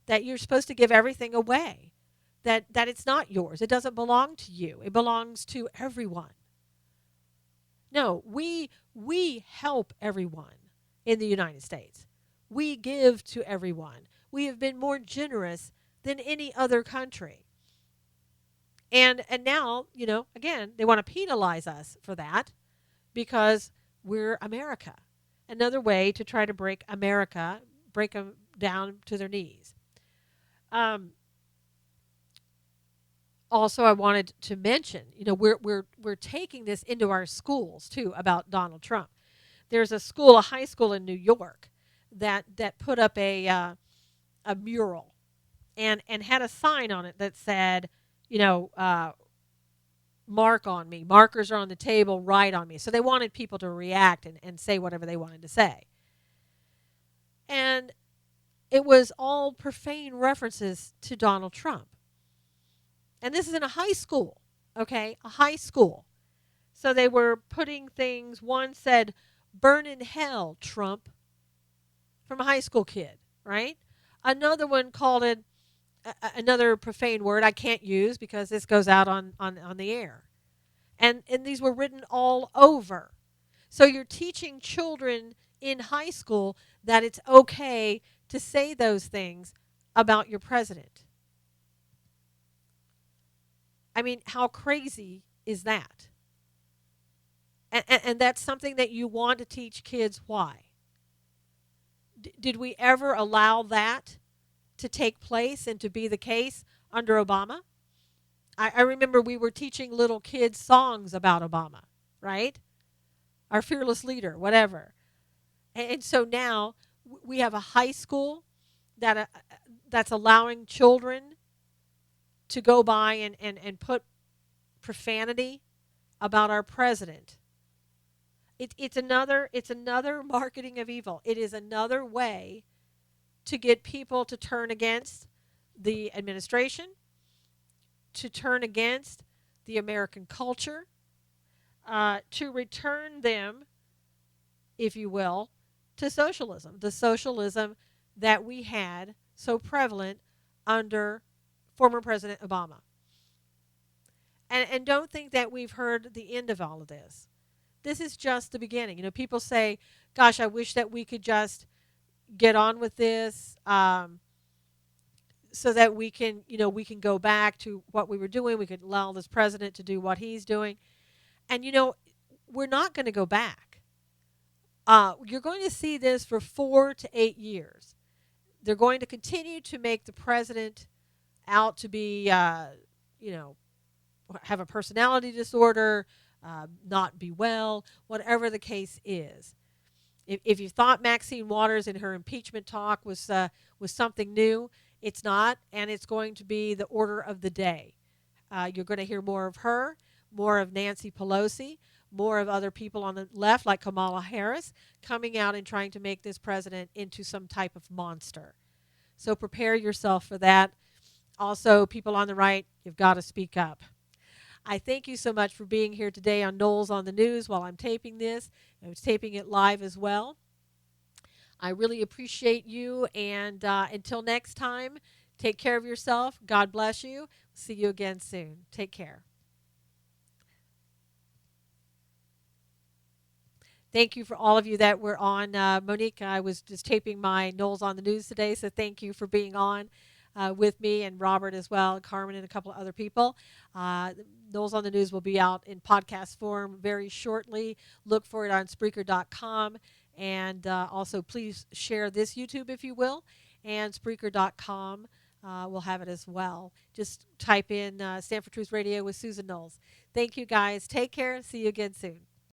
That you're supposed to give everything away. That it's not yours. It doesn't belong to you. It belongs to everyone. No, we help everyone in the United States. We give to everyone. We have been more generous than any other country. And now, again, they want to penalize us for that because we're America. Another way to try to break America, break them down to their knees. Also, I wanted to mention, we're taking this into our schools too about Donald Trump. There's a high school in New York that put up a mural and had a sign on it that said, mark on me. Markers are on the table, write on me. So they wanted people to react and say whatever they wanted to say. And it was all profane references to Donald Trump. And this is in a high school, okay? A high school. So they were putting things, one said, burn in hell, Trump, from a high school kid, right? Another one called it another profane word I can't use because this goes out on the air. And these were written all over. So you're teaching children in high school that it's okay to say those things about your president. I mean, how crazy is that? And that's something that you want to teach kids. Why? Did we ever allow that to take place and to be the case under Obama? I remember we were teaching little kids songs about Obama, right? Our fearless leader, whatever. And so now we have a high school that's allowing children to go by and put profanity about our president. It's another marketing of evil. It is another way to get people to turn against the administration, to turn against the American culture, to return them, if you will, to socialism, the socialism that we had so prevalent under former President Obama. And don't think that we've heard the end of all of this. This is just the beginning. People say, gosh, I wish that we could just get on with this so that we can go back to what we were doing. We could allow this president to do what he's doing. And, we're not going to go back. You're going to see this for 4 to 8 years. They're going to continue to make the president out to be, have a personality disorder, not be well, whatever the case is. If you thought Maxine Waters in her impeachment talk was something new, it's not, and it's going to be the order of the day. You're going to hear more of her, more of Nancy Pelosi, more of other people on the left, like Kamala Harris, coming out and trying to make this president into some type of monster. So prepare yourself for that. Also, people on the right, you've got to speak up. I thank you so much for being here today on Knowles on the News while I'm taping this. I was taping it live as well. I really appreciate you. And until next time, take care of yourself. God bless you. See you again soon. Take care. Thank you for all of you that were on. Monique, I was just taping my Knowles on the News today, so thank you for being on with me, and Robert as well, and Carmen, and a couple of other people. Uh, Knowles on the News will be out in podcast form very shortly. Look for it on Spreaker.com, and also please share this YouTube if you will, and Spreaker.com. We'll have it as well. Just type in Stand for Truth Radio with Susan Knowles. Thank you guys. Take care. See you again soon.